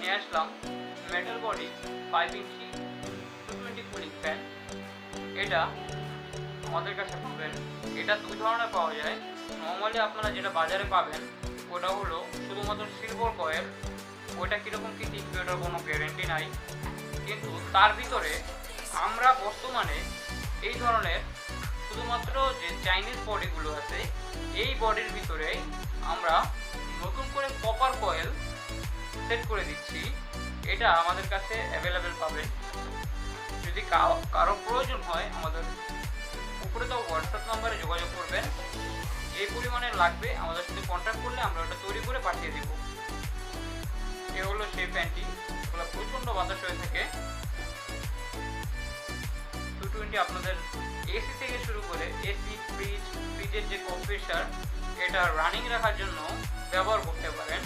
নিয়ে আসলাম metal body 5 ইঞ্চি 220 cooling fan. এটা আমাদের কাছে পাবেন, এটা দুই ধরনের পাওয়া যায়। নর্মালি আপনারা যেটা বাজারে পাবেন ওটা হলো শুধুমাত্র সিলভার কয়েল, ওটা কীরকম কী টিকবে ওটার কোনো গ্যারেন্টি নাই। কিন্তু তার ভিতরে আমরা বর্তমানে এই ধরনের শুধুমাত্র যে চাইনিজ বডিগুলো আছে এই বডির ভিতরে আমরা নতুন করে কপার কয়েল সেট করে দিচ্ছি। এটা আমাদের কাছে অ্যাভেলেবেল পাবেন। যদি কারো প্রয়োজন হয় আমাদের উপরে তো হোয়াটসঅ্যাপ নাম্বারে যোগাযোগ করবেন, এই পরিমাণে লাগবে আমাদের সাথে কন্ট্যাক্ট করলে আমরা ওটা তৈরি করে পাঠিয়ে দেব। এ হলো সেই ফ্যানটি, ওগুলো প্রচণ্ড বাতাস হয়ে থাকে। 220 আপনাদের এসি থেকে শুরু করে এসি, ফ্রিজের যে কম্প্রেসার এটা রানিং রাখার জন্য ব্যবহার করতে পারেন।